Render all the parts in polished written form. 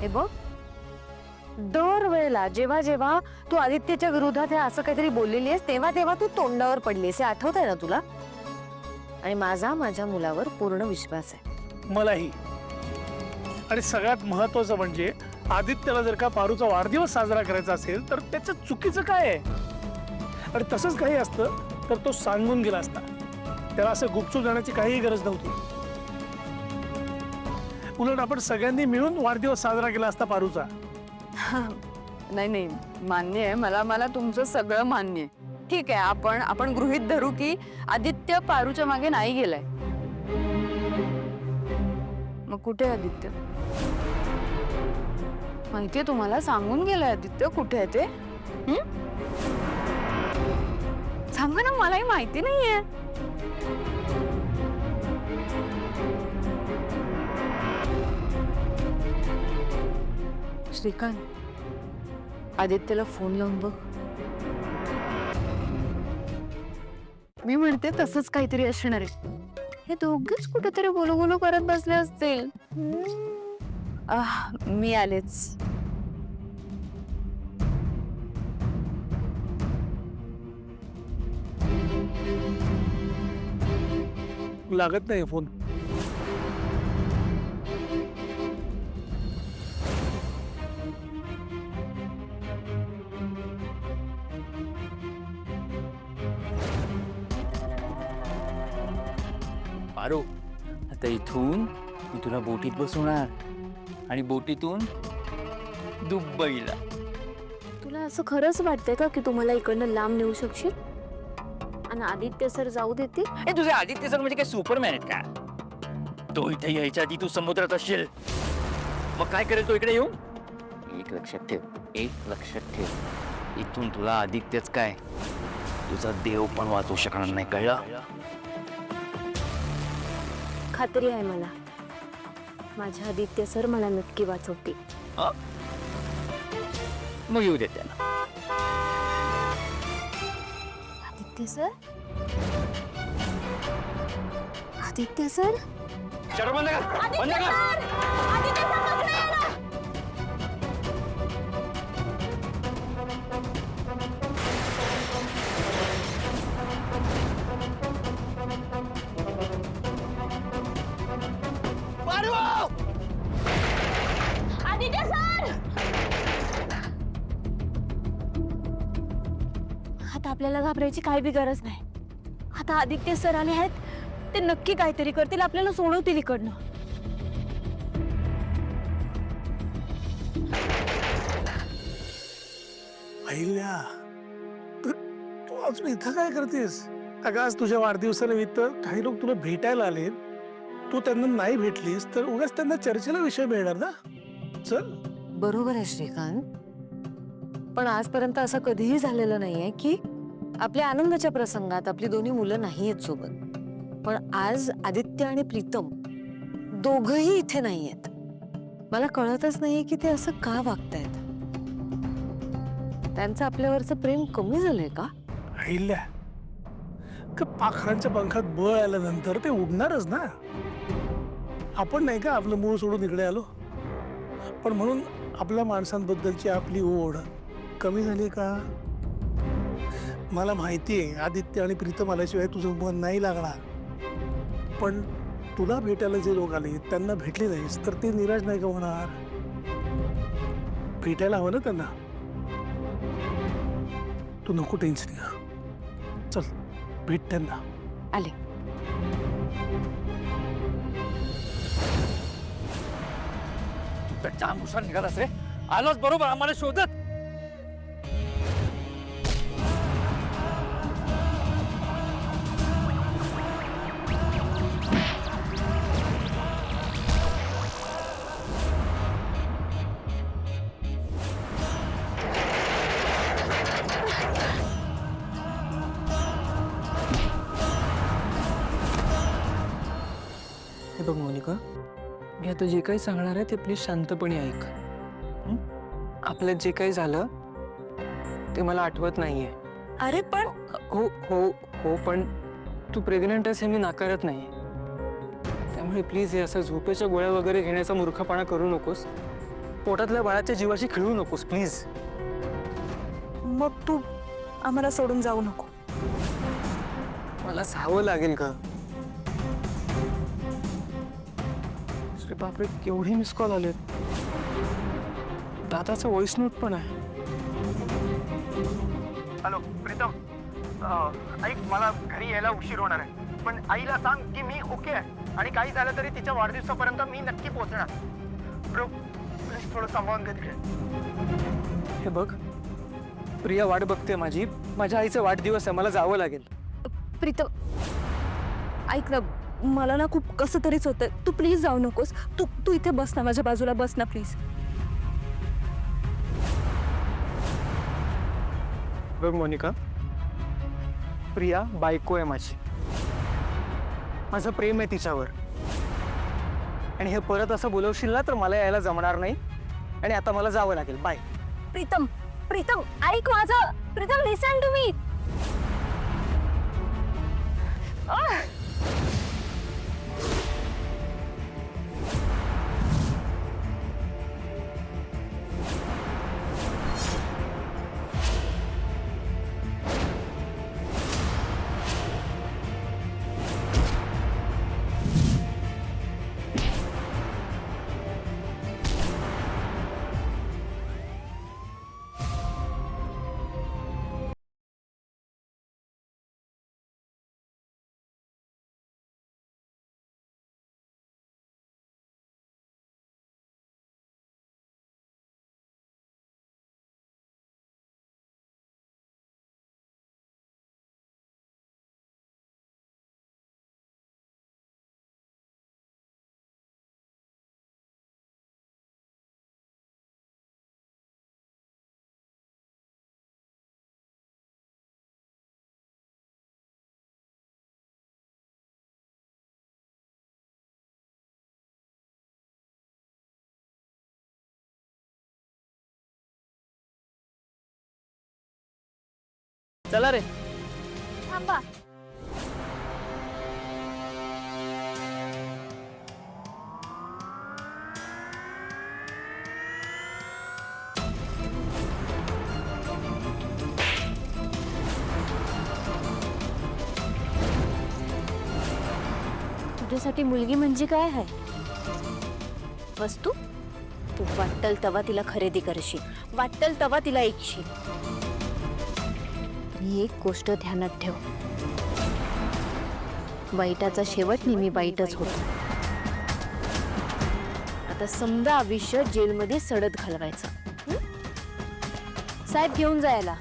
हे बघ, दर वेळेला जेव्हा जेव्हा तू आदित्यच्या विरोधात हे असं काहीतरी बोललेली आहेस तेव्हा तेव्हा तू तोंडावर पडलीस, हे आठवत आहे ना तुला? आणि माझ्या मुलावर पूर्ण विश्वास आहे. मलाही. आणि सगळ्यात महत्वाचं म्हणजे आदित्यला जर का पारूचा वाढदिवस साजरा करायचा असेल तर त्याचं चुकीचं काय आहे? आणि तसंच काही असतं तर तो सांगून गेला असता. त्याला असं गुपचूप जाण्याची काहीही गरज नव्हती. उलट आपण सगळ्यांनी मिळून वाढदिवस साजरा केला असता पारूचा. नाही नाही, मान्य आहे मला तुमचं सगळं मान्य आहे. ठीक आहे, आपण गृहीत धरू की आदित्य पारूच्या मागे नाही गेलाय. मग कुठे आहे आदित्य? माहितीये तुम्हाला, सांगून गेलाय आदित्य कुठे आहे ते? सांगा ना, मलाही माहिती नाहीये. श्रीकांत, आदित्यला फोन लावून बघ. मी म्हणते तसंच काहीतरी असणार आहे. हे दोघेच कुठेतरी बोलू बोलू करत बसले असतील. मी आलेच. लागत नाही फोन. पारू, आता इथून मी तुला बोटीत बसवणार आणि बोटीतून दुबईला. तुला असं खरंच वाटतंय का की तुम्हाला इकडनं लांब नेऊ शकशील आणि आदित्य सर जाऊ देतील? ए, तुझे आदित्य सर म्हणजे काय सुपरमॅन आहेत का? तो इथे यायच्या आधी तू समुद्रात असशील, मग काय करेल तो इकडे येऊन? एक लक्षात ठेव, इथून तुला आदित्यच काय, तुझा देव पण वाचवू शकणार नाही, कळलं? खात्री आहे मला, माझ्या आदित्य सर मला नक्की वाचवतील. मग येऊ दे त्यांना. Aditya sir, Aditya sir, shutter बंद कर, बंद कर. आता आपल्याला घाबरायची काही बी गरज नाही. आता आदित्य सर आले आहेत, ते नक्की काहीतरी करतील, आपल्याला सोडवतील इकडनं. अहिल्या, तू अजून इथं काय करतेस? अगं, आज तुझ्या वाढदिवसानिमित्त काही लोक तुला भेटायला आले. तू त्यांना नाही भेटलीस तर उगाच त्यांना चर्चेला विषय मिळणार ना. चल. बरोबर आहे श्रीकांत, पण आजपर्यंत असं कधीही झालेलं नाहीये की आपल्या आनंदाच्या प्रसंगात आपली दोन्ही मुलं नाही आहेत सोबत. पण आज आदित्य आणि प्रीतम दोघही इथे नाही आहेत. मला कळतच नाहीये की ते असं का वागतायत. त्यांचं आपल्यावरचं प्रेम कमी झालंय का? अहिल्या, का पाखरांच्या पंखात बळ आल्यानंतर ते उडणारच ना. आपण नाही का आपलं मूळ सोडून इकडे आलो, पण म्हणून आपल्या माणसांबद्दलची आपली ओढ कमी झाली का? मला माहिती आहे आदित्य आणि प्रीतम आल्याशिवाय तुझं मन नाही लागणार, पण तुला भेटायला जे लोक आले त्यांना भेटले नाहीस तर ते निराश नाही का होणार? भेटायला हवं ना त्यांना. तू नको टेन्शन घ्या, चल भेट त्यांना. आले. तू तर जाम हुशार निघालास रे. आलोच बरोबर आम्हाला शोधत. हे बघ मोनिका, मी आता जे काही सांगणार आहे ते प्लीज शांतपणे ऐक. आपल्यात जे काही झालं ते मला आठवत नाहीये. अरे पण हो हो हो, पण तू प्रेग्नंट आहेस हे मी नाकारत नाही. त्यामुळे प्लीज हे असं झोपेच्या गोळ्या वगैरे घेण्याचा मूर्खपणा करू नकोस. पोटातल्या बाळाच्या जीवाशी खेळू नकोस प्लीज. मग तू आम्हाला सोडून जाऊ नको. मला जावं लागेल का? श्री बापरे, केवढे मिस कॉल आलेत. दादाचा व्हॉइस नोट पण आहे. हॅलो प्रीतम, ऐक, मला घरी यायला उशीर होणार आहे, पण आईला सांग की मी ओके आहे आणि काही झालं तरी तिच्या वाढदिवसापर्यंत मी नक्की पोहोचणार. ब्रो प्लीज थोडं सांभाळून घे तिकडे. हे बघ, प्रिया वाट बघते माझी. माझ्या आईचा वाढदिवस आहे, मला जावं लागेल. प्रीतम ऐक ना, मला ना खूप कसं तरीच होतं. तू प्लीज जाऊ नकोस. तू तू इथे बस ना, माझ्या बाजूला बस ना प्लीज. बघ मोनिका, प्रिया बायको आहे माझी. माझं प्रेम आहे तिच्यावर. आणि हे परत असं बोलवशील ना तर मला यायला जमणार नाही. आणि आता मला जावं लागेल. बाय. प्रीतम प्रीतम ऐक माझं. प्रीतम लिसन टू मी. चला रे. थांबा. तुझ्यासाठी मुलगी म्हणजे काय आहे? वस्तू? तू वाटेल तेव्हा तिला खरेदी करशील, वाटेल तेव्हा तिला ऐकशील. ही एक गोष्ट ध्यानात ठेव, वाईटाचा शेवट नेहमी वाईटच होतो. आता समजा आयुष्य जेलमध्ये सडत घालवायचं. साहेब घेऊन जायला.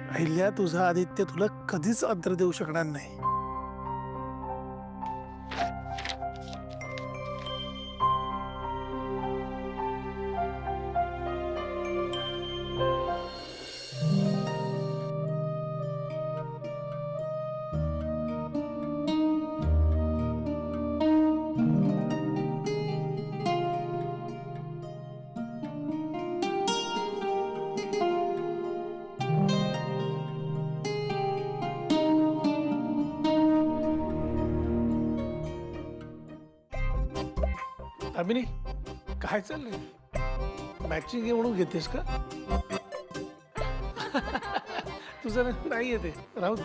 अहिल्या, तुझा आदित्य तुला कधीच अंतर देऊ शकणार नाही. अभिनी, काय चाललंय? मॅचिंग घे म्हणून घेतेस का? तुझं नाही येते, राहू दे.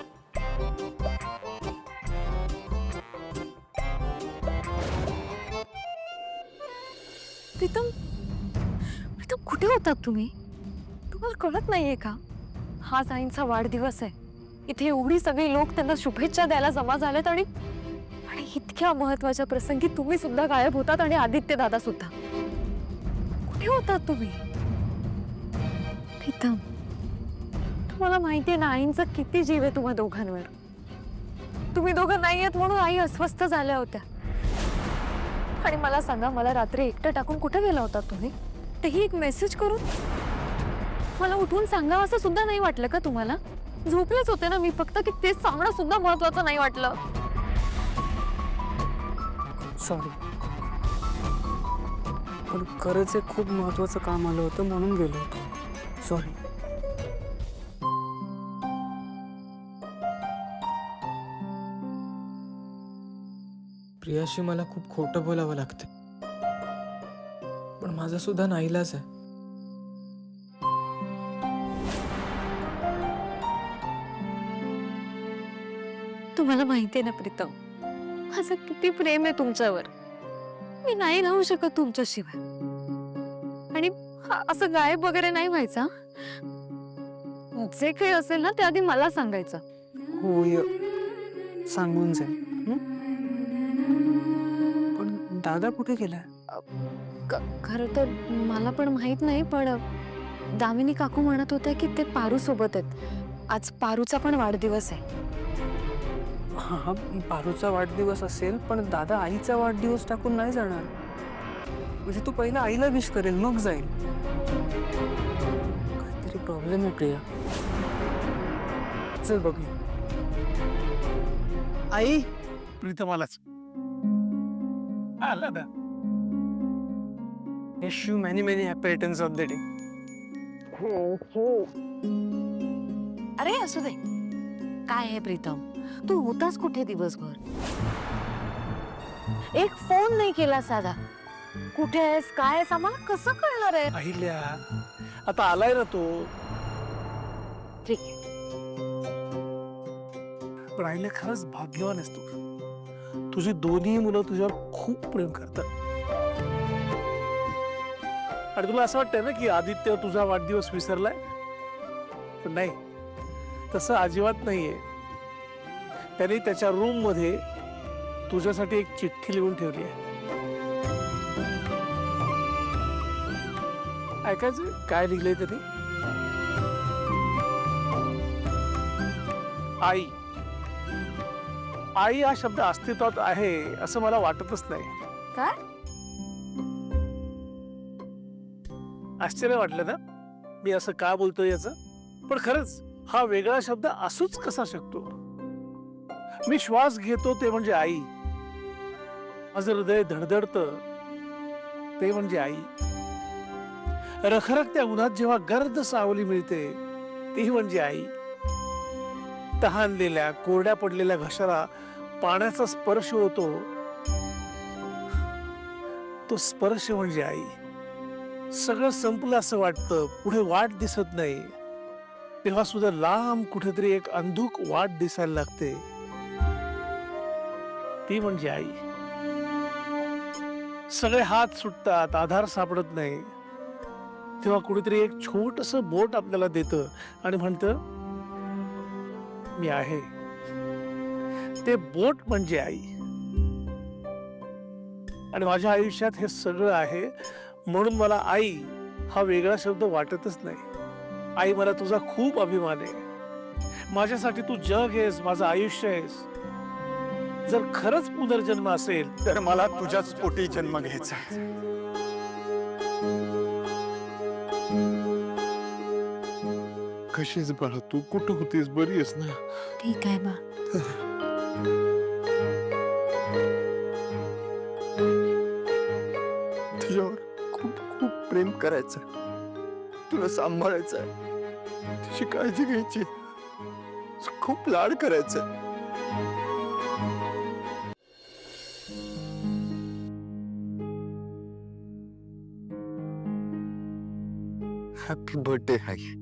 प्रीतम प्रीतम कुठे होतात तुम्ही? तुम्हाला कळत नाहीये का? हा आईंचा वाढदिवस आहे. इथे एवढी सगळी लोक त्यांना शुभेच्छा द्यायला जमा झालेत आणि इतक्या महत्वाच्या प्रसंगी तुम्ही सुद्धा गायब होतात आणि आदित्य दादा सुद्धा. कुठे होतात तुम्ही? प्रीतम, तुम्हाला माहितीये ना आईंचा किती जीव आहे तुम्हा दोघांवर. तुम्ही दोघं नाही आहेत म्हणून आई अस्वस्थ झाल्या होत्या. आणि मला सांगा, मला रात्री एकटं टाकून कुठे गेला होता तुम्ही? तेही एक मेसेज करून. मला उठून सांगावं असं सुद्धा नाही वाटलं का तुम्हाला? झोपलेच होते ना मी, फक्त की तेच सांगणं सुद्धा महत्वाचं नाही वाटलं. सॉरी, पण खरंच एक खूप महत्वाचं काम आलं होतं म्हणून गेलो होतो. सॉरी. प्रियाशी मला खूप खोटं बोलावं लागतं, पण माझा सुद्धा नाईलाज आहे. तुम्हाला माहितीये ना प्रीतम, माझं किती प्रेम आहे तुमच्यावर. मी नाही राहू शकत तुमच्याशिवाय. आणि असं गायब वगैरे नाही व्हायचा. जे काही असेल ना ते आधी मला सांगायचं. होय, सांगून जाईल. पण दादा कुठे गेलाय? खरं तर मला पण माहित नाही, पण दामिनी काकू म्हणत होत्या की ते पारू सोबत आहेत. आज पारूचा पण वाढदिवस आहे. हा, पारूचा वाढदिवस असेल, पण दादा आईचा वाढदिवस टाकून नाही जाणार. म्हणजे तू पहिला आईला विश करेल मग जाईल. काहीतरी प्रॉब्लेम आहे प्रिया. चल बघूया. आई, प्रीतमालाच आला ना. Wish you many many happy returns of the day. अरे असू दे. काय आहे प्रीतम, तू होतास कुठे दिवसभर? एक फोन नाही केला साधा. कुठे आहेस, काय आहेस, आम्हाला कसं कळणार आहे? अहिल्या, आता आलाय ना तो. ठीक आहे. पण अहिल्या, खरंच भाग्यवान आहेस तू. तुझी दोन्ही मुलं तुझ्यावर खूप प्रेम करतात. आणि तुला असं वाटतंय ना की आदित्य तुझा वाढदिवस विसरलाय, पण नाही, तसं अजिबात नाहीये. त्याने त्याच्या रूम मध्ये तुझ्यासाठी एक चिठ्ठी लिहून ठेवली आहे. ऐकायचं काय लिहिलंय त्याने? आई. आई हा शब्द अस्तित्वात आहे असं मला वाटतच नाही. काय? आश्चर्य वाटलं ना मी असं का बोलतोय याचं? पण खरंच हा वेगळा शब्द असूच कसा शकतो? मी श्वास घेतो ते म्हणजे आई, माझं हृदय धडधडतं ते म्हणजे आई, रखरखत्या उन्हात जेव्हा गर्द सावली मिळते ती म्हणजे आई, तहानलेल्या कोरड्या पडलेल्या घशाला पाण्याचा स्पर्श होतो तो स्पर्श म्हणजे आई. सगळं संपलं असं वाटतं, पुढे वाट दिसत नाही, तेव्हा सुद्धा लांब कुठेतरी एक अंधुक वाट दिसायला लागते, ती म्हणजे आई. सगळे हात सुटतात, आधार सापडत नाही, तेव्हा कुठेतरी एक छोटस बोट आपल्याला देतं आणि म्हणतं मी आहे. ते बोट म्हणजे आई. आणि माझ्या आयुष्यात हे सगळं आहे, म्हणून मला आई हा वेगळा शब्द वाटतच नाही. आई, मला तुझा खूप अभिमान आहे. माझ्यासाठी तू जग आहेस, माझं आयुष्य आहेस. जर खरंच पुनर्जन्म असेल तर मला तुझ्याच पोटी जन्म घ्यायचा. कशीच बाळा, तू कुठं होतीस? बरी आहेस ना? ठीक आहे बा. तुझ्यावर खूप खूप प्रेम करायचं, तुला सांभाळायचं, तुझी काळजी घ्यायची, खूप लाड करायचं. हॅपी बर्थडे आई.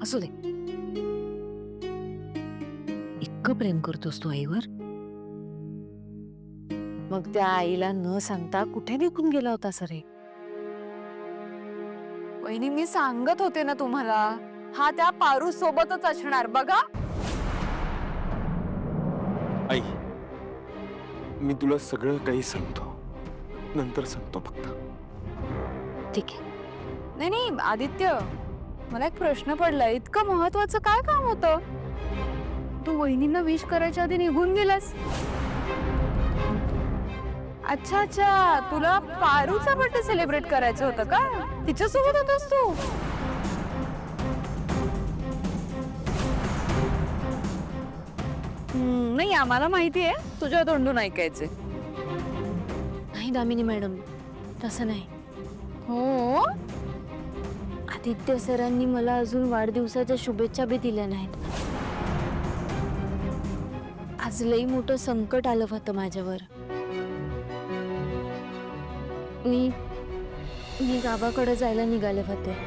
असू दे. इतकं प्रेम करतोस तू आईवर, मग त्या आईला न सांगता कुठे निघून गेला होता सरे? वहिनी, मी सांगत होते ना तुम्हाला, हा त्या पारू सोबतच असणार बघा. आई, मी तुला सगळं काही सांगतो, नंतर सांगतो फक्त. ठीक आहे. नाही नाही आदित्य, मला एक प्रश्न पडलाय, इतकं महत्वाचं काय काम होतं? तू वहिनींना विश करायच्या आधी निघून गेलास. अच्छा अच्छा, तुला पारूचा बर्थडे सेलिब्रेट करायचं होतं का? तिच्यासोबत होतास तू? नाही, आम्हाला माहिती आहे तुझ्या तोंडून ऐकायचे. नाही दामिनी मॅडम, तसं नाही. हो, आदित्य सरांनी मला अजून वाढदिवसाच्या शुभेच्छा बी दिल्या नाहीत. आज लई मोठं संकट आलं होतं माझ्यावर. मी गावाकडे जायला निघाले होते.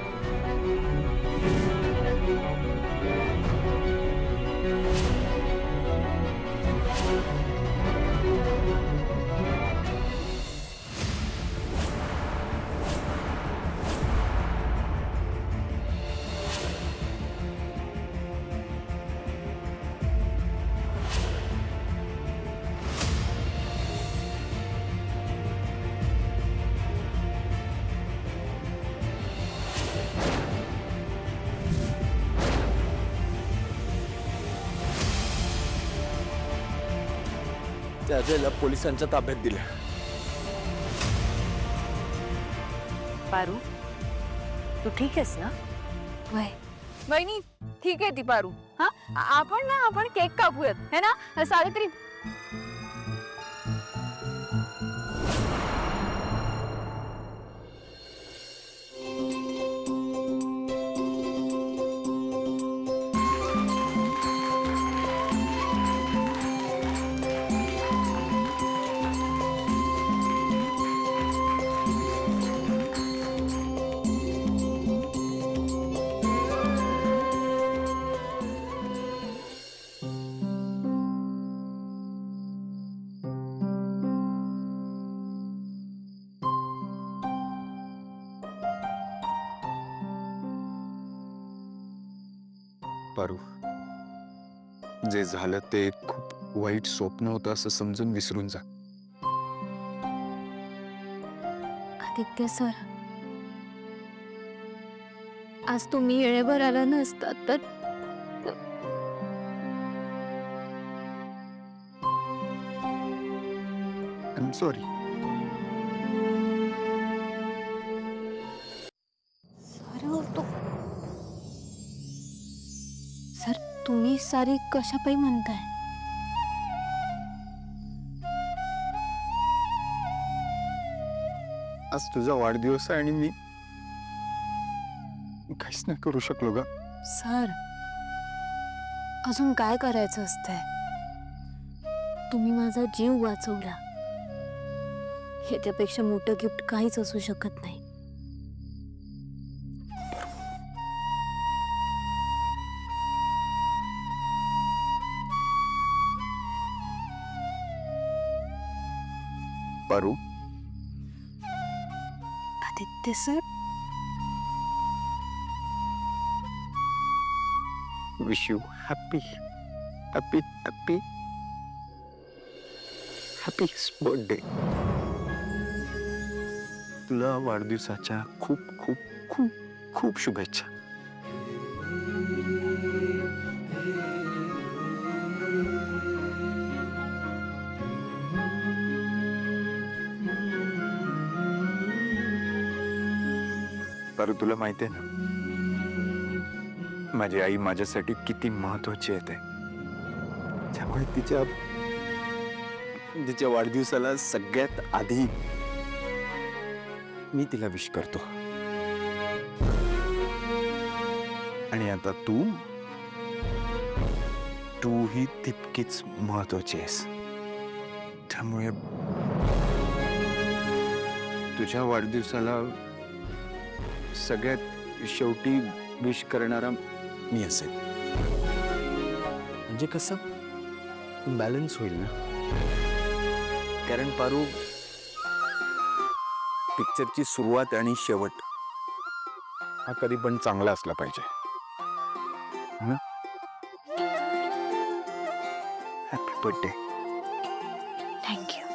त्या अजयला पोलिसांच्या ताब्यात दिलं. पारू, तू ठीक आहेस ना? वय वहिनी ठीक आहे ती पारू. हा, आपण केक कापूयात है ना सावित्री. पारू, जे झालं ते खूप वाईट स्वप्न होतं असं समजून विसरून जा. आदित्य सर, आज तुम्ही वेळेवर आला नसता तर आय एम सॉरी. सर, तुम्ही सारी कशापायी म्हणताय? आज तुझा वाढदिवस आहे आणि मी काहीच नाही करू शकलो ग. सर, अजून काय करायचं असतंय? तुम्ही माझा जीव वाचवला. ह्याच्यापेक्षा मोठं गिफ्ट काहीच असू शकत नाही. Paru, Aditya sir, wish you happy happy happy happy birthday. तुला वाढदिवसाच्या खूप खूप खूप खूप शुभेच्छा. पारू, तुला माहिती आहे ना, माझी आई माझ्यासाठी किती महत्वाची आहे ते. त्यामुळे तिच्या वाढदिवसाला सगळ्यात आधी मी तिला विश करतो. आणि आता तू ही तितकीच महत्वाची आहेस. त्यामुळे तुझ्या वाढदिवसाला सगळ्यात शेवटी विश करणारा मी असेल. म्हणजे कसं बॅलन्स होईल ना. कारण पारू, पिक्चरची सुरुवात आणि शेवट हा कधी पण चांगला असला पाहिजे. Happy birthday. थँक्यू.